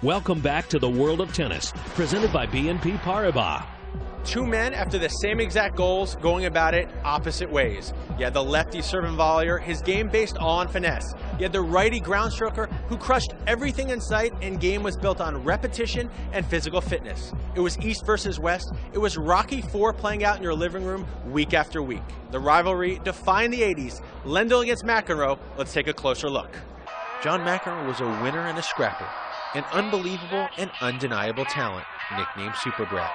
Welcome back to the world of tennis, presented by BNP Paribas. Two men after the same exact goals, going about it opposite ways. You had the lefty servant volleyer, his game based all on finesse. You had the righty ground stroker who crushed everything in sight, and game was built on repetition and physical fitness. It was East versus West. It was Rocky IV playing out in your living room week after week. The rivalry defined the 80s. Lendl against McEnroe. Let's take a closer look. John McEnroe was a winner and a scrapper, an unbelievable and undeniable talent, nicknamed Super Brat.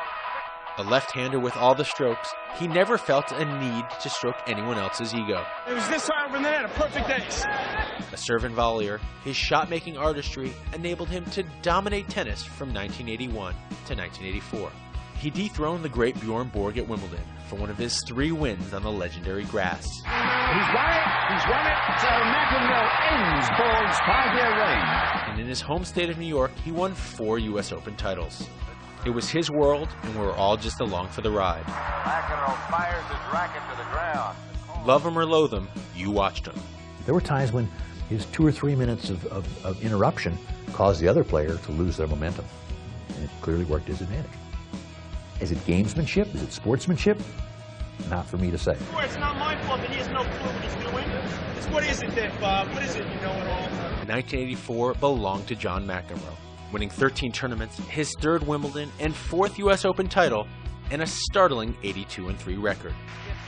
A left-hander with all the strokes, he never felt a need to stroke anyone else's ego. It was this high over there, a perfect ace. A servant volleyer, his shot-making artistry enabled him to dominate tennis from 1981 to 1984. He dethroned the great Bjorn Borg at Wimbledon for one of his 3 wins on the legendary grass. He's won it, so McEnroe ends Borg's 5-year reign. And in his home state of New York, he won 4 U.S. Open titles. It was his world, and we were all just along for the ride. McEnroe fires his racket to the ground. Love him or loathe him, you watched him. There were times when his 2 or 3 minutes of interruption caused the other player to lose their momentum, and it clearly worked to his advantage. Is it gamesmanship? Is it sportsmanship? Not for me to say. It's not my fault that he has no clue what he's doing. What is it then, Bob? What is it? You know it all. 1984 belonged to John McEnroe, winning 13 tournaments, his 3rd Wimbledon and 4th U.S. Open title, and a startling 82-3 record.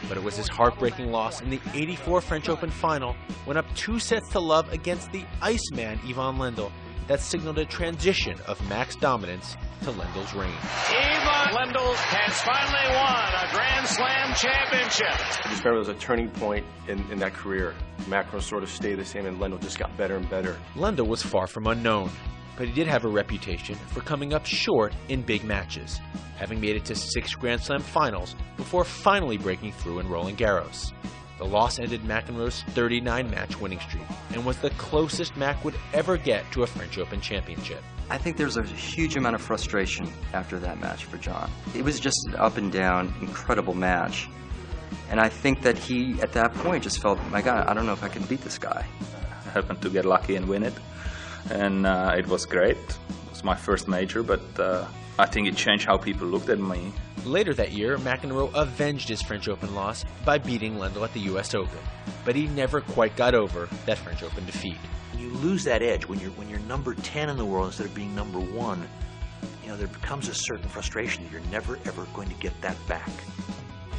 But it was his heartbreaking loss in the '84 French Open final, when up 2 sets to love against the Iceman Ivan Lendl, that signaled a transition of Mac's dominance to Lendl's reign. Ivan Lendl has finally won a Grand Slam championship. I just remember it was a turning point in that career. McEnroe sort of stayed the same, and Lendl just got better and better. Lendl was far from unknown, but he did have a reputation for coming up short in big matches, having made it to 6 Grand Slam finals before finally breaking through in Roland Garros. The loss ended McEnroe's 39-match winning streak and was the closest Mac would ever get to a French Open championship. I think there's a huge amount of frustration after that match for John. It was just an up and down, incredible match. And I think that he, at that point, just felt, my God, I don't know if I can beat this guy. I happened to get lucky and win it. And it was great. It was my first major, but I think it changed how people looked at me. Later that year, McEnroe avenged his French Open loss by beating Lendl at the U.S. Open, but he never quite got over that French Open defeat. You lose that edge when you're number 10 in the world instead of being number 1. You know, there becomes a certain frustration that you're never ever going to get that back.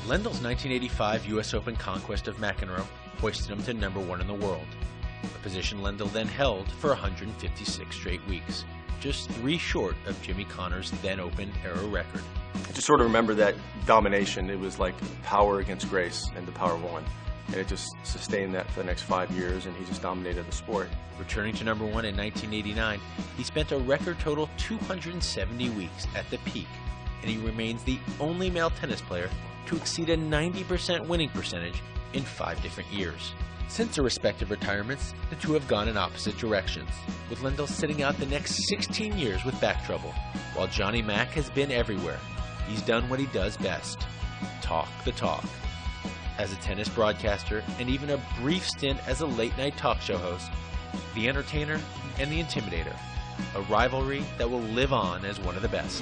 Lendl's 1985 U.S. Open conquest of McEnroe hoisted him to number 1 in the world, a position Lendl then held for 156 straight weeks, just 3 short of Jimmy Connor's then Open era record. I just sort of remember that domination. It was like power against grace and the power of one. And it just sustained that for the next 5 years, and he just dominated the sport. Returning to number 1 in 1989, he spent a record total 270 weeks at the peak, and he remains the only male tennis player to exceed a 90% winning percentage in 5 different years. Since their respective retirements, the two have gone in opposite directions, with Lendl sitting out the next 16 years with back trouble, while Johnny Mac has been everywhere. He's done what he does best: talk the talk. As a tennis broadcaster, and even a brief stint as a late-night talk show host, the entertainer and the intimidator, a rivalry that will live on as one of the best.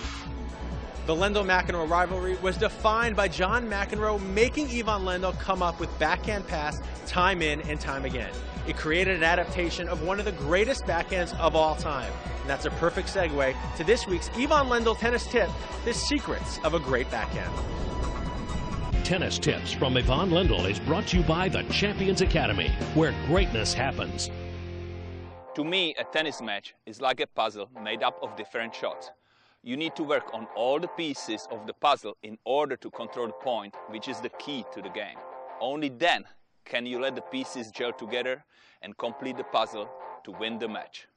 The Lendl-McEnroe rivalry was defined by John McEnroe making Ivan Lendl come up with backhand pass time in and time again. It created an adaptation of one of the greatest backhands of all time. And that's a perfect segue to this week's Ivan Lendl tennis tip, the secrets of a great backhand. Tennis Tips from Ivan Lendl is brought to you by the Champions Academy, where greatness happens. To me, a tennis match is like a puzzle made up of different shots. You need to work on all the pieces of the puzzle in order to control the point, which is the key to the game. Only then can you let the pieces gel together and complete the puzzle to win the match.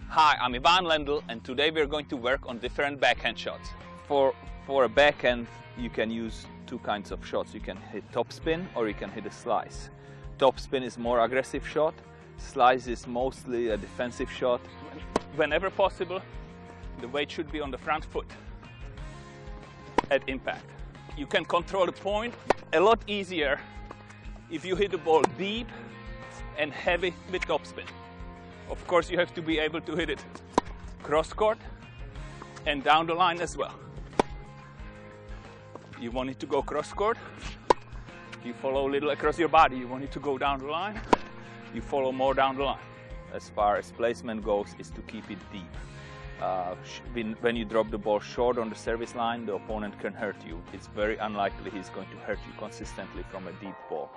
Hi, I'm Ivan Lendl, and today we're going to work on different backhand shots. For a backhand, you can use 2 kinds of shots. You can hit topspin or you can hit a slice. Topspin is more aggressive shot. Slice is mostly a defensive shot. Whenever possible, the weight should be on the front foot at impact. You can control the point a lot easier if you hit the ball deep and heavy with topspin. Of course, you have to be able to hit it cross court and down the line as well. You want it to go cross court, you follow a little across your body. You want it to go down the line, you follow more down the line. As far as placement goes, is to keep it deep. When you drop the ball short on the service line, the opponent can hurt you. It's very unlikely he's going to hurt you consistently from a deep ball.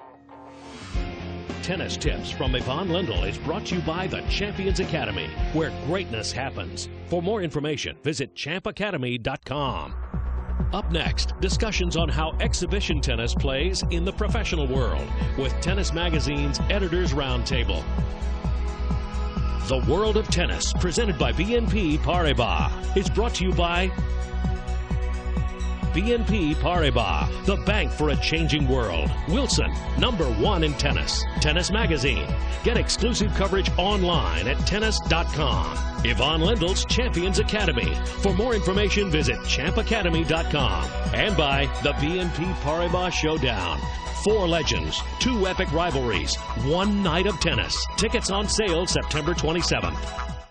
Tennis Tips from Yvonne Lendl is brought to you by the Champions Academy, where greatness happens. For more information, visit champacademy.com. Up next, discussions on how exhibition tennis plays in the professional world with Tennis Magazine's Editors Roundtable. The World of Tennis, presented by BNP Paribas, is brought to you by BNP Paribas, the bank for a changing world. Wilson, #1 in tennis. Tennis Magazine. Get exclusive coverage online at tennis.com. Yvonne Lendl's Champions Academy. For more information, visit champacademy.com. And by the BNP Paribas Showdown. 4 legends, 2 epic rivalries, 1 night of tennis. Tickets on sale September 27th.